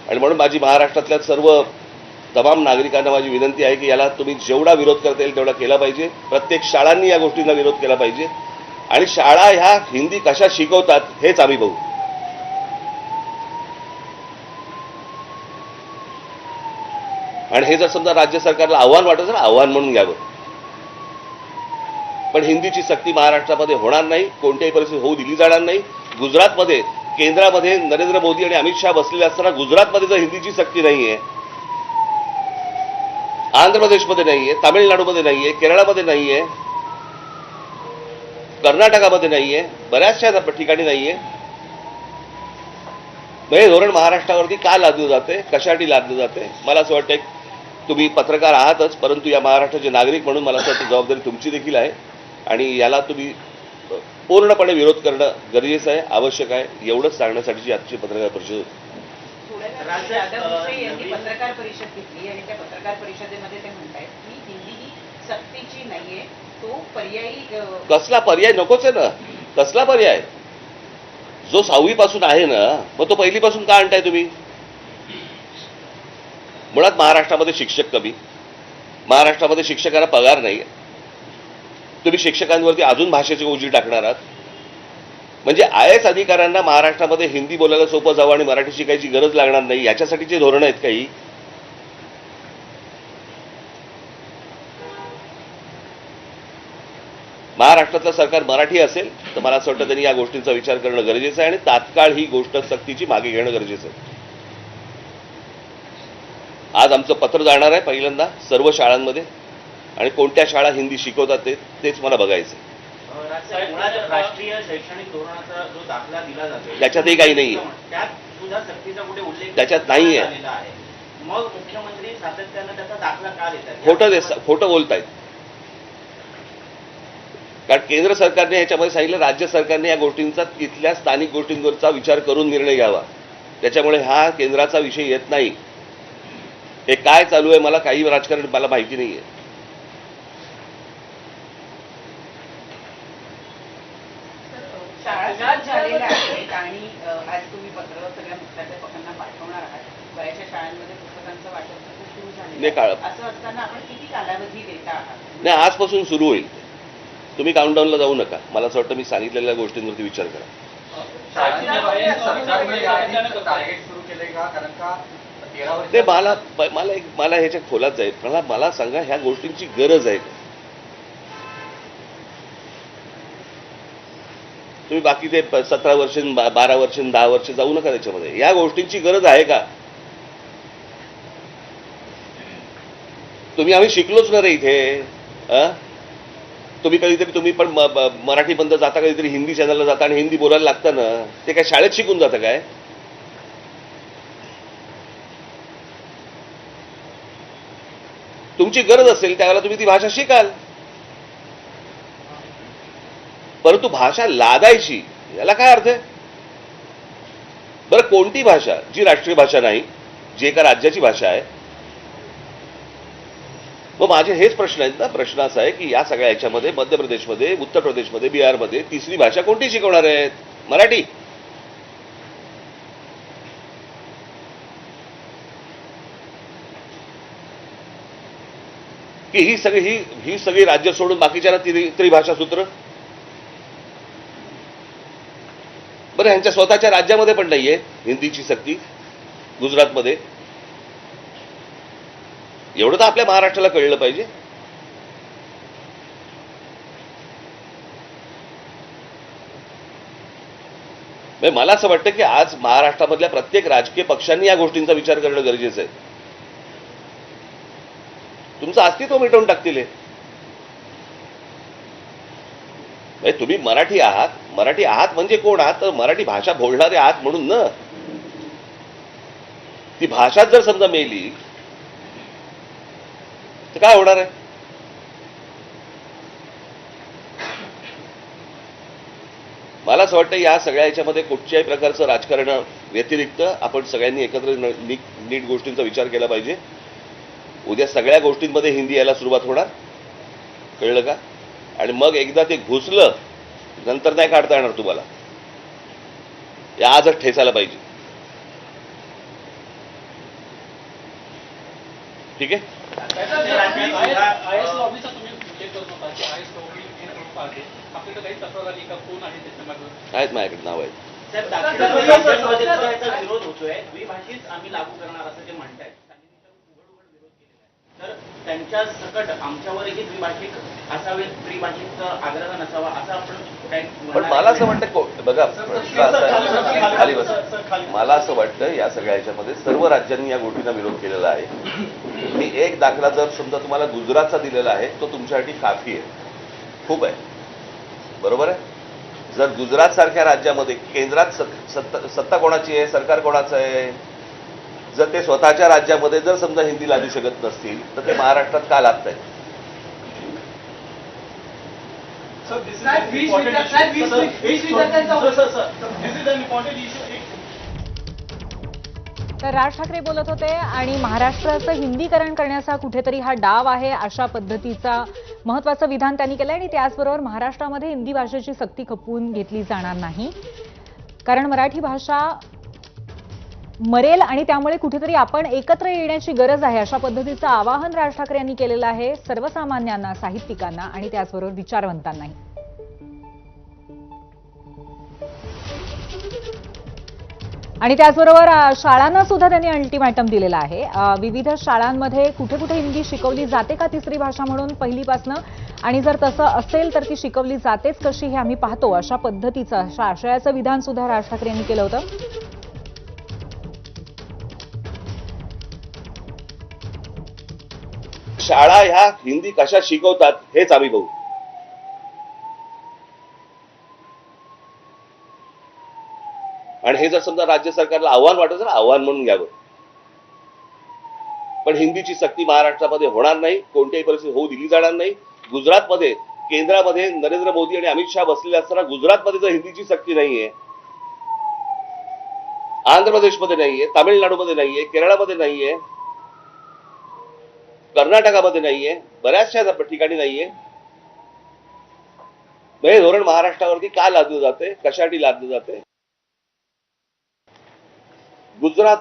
आणि म्हणून माझी महाराष्ट्रातल्या सर्व तमाम नागरिकांना माझी विनंती आहे की याला तुम्ही जेवढा विरोध करता येईल तेवढा केला पाहिजे. प्रत्येक शाळांनी या गोष्टींना विरोध केला पाहिजे आणि शाळा ह्या हिंदी कशा शिकवतात हेच आम्ही बघू. आणि हे जर समजा राज्य सरकारला आव्हान वाटत असेल आव्हान म्हणून घ्यावं. पण हिंदीची सक्ती महाराष्ट्रामध्ये होणार नाही, कोणत्याही परिस्थितीत होऊ दिली जाणार नाही. गुजरातमध्ये केंद्रामध्ये नरेंद्र मोदी आणि अमित शहा बसलेले असताना गुजरातमध्ये जर हिंदीची सक्ती नाहीये, आंध्र प्रदेशमध्ये नाहीये, तामिळनाडूमध्ये नाहीये, केरळमध्ये नाहीये, कर्नाटकामध्ये नाहीये, बऱ्याचशा ठिकाणी नाहीये, मग हे धोरण महाराष्ट्रावरती का लादलं जाते, कशासाठी लादलं जाते? मला असं वाटतं तुम्ही पत्रकार आहातच, परंतु या महाराष्ट्राचे नागरिक म्हणून मला असं वाटतं जबाबदारी तुमची देखील आहे आणि याला तुम्ही पूर्णपणे विरोध करणं गरजेचं आहे, आवश्यक आहे. एवढंच सांगण्यासाठीची आजची पत्रकार परिषद. पत्रकार परिषद घेतली आणि त्या पत्रकार परिषदेमध्ये ते म्हणतायत की हिंदी ही सक्तीची नाहीये, तो पर्यायी. कसला पर्याय? नकोच आहे ना. कसला पर्याय? जो 6वी पासून आहे ना, मग तो पहिलीपासून का आणताय तुम्ही? मुळात महाराष्ट्रामध्ये शिक्षक कमी, महाराष्ट्रामध्ये शिक्षकांना पगार नाही, तुम्ही शिक्षकांवरती अजून भाषेची ओझी टाकणार आहात. म्हणजे IAS अधिकाऱ्यांना महाराष्ट्रामध्ये हिंदी बोलायला सोपं जावं आणि मराठी शिकायची गरज लागणार नाही, याच्यासाठीचे धोरण आहेत काही? महाराष्ट्रातलं सरकार मराठी असेल तर मला असं वाटतं त्यांनी या गोष्टींचा विचार करणं गरजेचं आहे आणि तात्काळ ही गोष्ट सक्तीची मागे घेणं गरजेचं आहे. आज आमचं पत्र जाणार आहे पहिल्यांदा सर्व शाळांमध्ये आणि कोणत्या शाळा हिंदी शिकवतात तेच मला बघायचं. राष्ट्रीय शैक्षणिक धोरणाचा जो दाखला दिला जातो त्याच्यातही काही नाहीये, त्यात सुद्धा सक्तीचा कुठे उल्लेख त्याच्यात नाहीये. मग मुख्यमंत्री सातत्यानं त्याचा दाखला का देतात? खोटं बोलतायत. कारण केंद्र सरकारने ह्याच्यामध्ये सांगितलं राज्य सरकारने या गोष्टींचा तिथल्या स्थानिक गोष्टींवरचा विचार करून निर्णय घ्यावा. त्याच्यामुळे हा केंद्राचा विषय येत नाही. हे काय चालू आहे मला काही राजकारण मला माहिती नाहीये. शाळा झालेल्या आहेत आणि आज तुम्ही पत्र सगळ्या मुख्याध्यापकांना पाठवणार आहात. बऱ्याचशा शाळांमध्ये पुस्तकांचं वाटप सुरू झालं. असं असताना आपण किती कालावधी देता आहात? नाही, आजपासून सुरू होईल. तुम्ही काउंटडाऊनला जाऊ नका. मला असं वाटतं मी सांगितलेल्या गोष्टींवरती विचार करा. ते मला ह्याच्या खोलात जाईल. मला सांगा ह्या गोष्टींची गरज आहे का? तुम्ही बाकी ते 17 वर्ष 12 वर्ष 10 वर्ष जाऊ नका त्याच्यामध्ये. या गोष्टींची गरज आहे का? आम्ही शिकलोच ना रे इथे. तुम्ही कधीतरी तुम्ही पण मराठी बंद जाता, कधीतरी हिंदी चॅनलला जाता आणि हिंदी बोलायला लागतं ना. ते काय शाळेत शिकून जातं काय? तुमची गरज असेल त्यावेळेला तुम्ही ती भाषा शिकाल. परंतु भाषा लादायची याला काय अर्थ आहे? बरं, कोणती भाषा जी राष्ट्रीय भाषा नाही, जी एका राज्याची भाषा आहे? मग माझे हेच प्रश्न आहेत ना. प्रश्न असा आहे की या सगळ्या याच्यामध्ये मध्य प्रदेशमध्ये, उत्तर प्रदेशमध्ये, बिहारमध्ये तिसरी भाषा कोणती शिकवणार आहेत? मराठी. की ही सगळी राज्य सोडून बाकीच्या त्रिभाषा सूत्र? बरं, ह्यांच्या स्वतःच्या राज्यामध्ये पण नाहीये हिंदीची सक्ती. गुजरातमध्ये एवढं तर आपल्या महाराष्ट्राला कळलं पाहिजे. मला असं वाटतं की आज महाराष्ट्रामधल्या प्रत्येक राजकीय पक्षांनी या गोष्टींचा विचार करणं गरजेचं आहे. तुमचं अस्तित्व मिटवून टाकतील. तुम्ही मराठी आहात म्हणजे कोण आहात? तर मराठी भाषा बोलणारे आहात म्हणून ना. ती भाषा जर समजा मेली तर काय होणार आहे? मला असं वाटतं या सगळ्या याच्यामध्ये कुठच्याही प्रकारचं राजकारण व्यतिरिक्त आपण सगळ्यांनी एकत्र नीट गोष्टींचा विचार केला पाहिजे. उद्या सगळ्या गोष्टींमध्ये हिंदी यायला सुरुवात होणार, कळलं का? आणि मग एकदा ते घुसलं नंतर नाही काढता येणार तुम्हाला. या आजच ठेचायला पाहिजे. ठीक आहे. IS लॉबीचा तुम्ही उल्लेख करत होता की IS लॉबी हे ग्रुप आहे. आपल्याकडे काही तक्रार आली का? कोण आहे त्याच्यामागे? आहेत माझ्याकडे नाव आहेत. साहेब, दाखल राज्यांमध्ये तर याचा विरोध होतोय. द्विभाषीच आम्ही लागू करणार असं ते म्हणतायत. त्यांनी त्याच्यावर उघड विरोध केलेला आहे. तर त्यांच्या सकट आमच्यावरही द्विभाषिक असावे, त्रिभाषिकचा आग्रह नसावा असं आपण काही पण मला असं वाटतं बघा प्रश्न असा आहे, खाली बस. मला असं वाटतं या सगळ्या ह्याच्यामध्ये सर्व राज्यांनी या गोष्टींना विरोध केलेला आहे. मी एक दाखला जर समजा तुम्हाला गुजरातचा दिलेला आहे तो तुमच्यासाठी काफी आहे, खूप आहे, बरोबर आहे. जर गुजरात सारख्या राज्यामध्ये केंद्रात सत्ता कोणाची आहे, सरकार कोणाचं आहे, जर ते स्वतःच्या राज्यामध्ये जर समजा हिंदी लादू शकत नसतील तर ते महाराष्ट्रात का लादत आहेत? तर राज ठाकरे बोलत होते आणि महाराष्ट्राचं हिंदीकरण करण्याचा कुठेतरी हा डाव आहे अशा पद्धतीचा महत्त्वाचं विधान त्यांनी केलं. आणि त्याचबरोबर महाराष्ट्रामध्ये हिंदी भाषेची सक्ती खपवून घेतली जाणार नाही, कारण मराठी भाषा मरेल आणि त्यामुळे कुठेतरी आपण एकत्र येण्याची गरज आहे अशा पद्धतीचं आवाहन राज ठाकरे यांनी केलेलं आहे सर्वसामान्यांना, साहित्यिकांना आणि त्याचबरोबर विचारवंतांनाही. आणि त्याचबरोबर शाळांना सुद्धा त्यांनी अल्टिमॅटम दिलेला आहे. विविध शाळांमध्ये कुठे कुठे हिंदी शिकवली जाते का तिसरी भाषा म्हणून पहिलीपासनं, आणि जर तसं असेल तर ती शिकवली जातेच कशी हे आम्ही पाहतो अशा पद्धतीचं, अशा आशयाचं विधान सुद्धा राज ठाकरे यांनी केलं होतं. शाळा ह्या हिंदी कशा शिकवतात हेच आम्ही बघू. आणि हे जर समजा राज्य सरकारला आव्हान वाटत तर आव्हान म्हणून घ्यावं. पण हिंदीची सक्ती महाराष्ट्रामध्ये होणार नाही, कोणत्याही परिस्थितीत होऊ दिली जाणार नाही. गुजरातमध्ये केंद्रामध्ये नरेंद्र मोदी आणि अमित शहा बसलेले असताना गुजरातमध्ये जर हिंदीची सक्ती नाहीये, आंध्र प्रदेशमध्ये नाहीये, तामिळनाडूमध्ये नाहीये, केरळमध्ये नाहीये, कर्नाटकामध्ये नाहीये, बऱ्याचशा ठिकाणी नाहीये, हे धोरण महाराष्ट्रावरती का लादलं जाते, कशासाठी लादलं जाते? गुजरात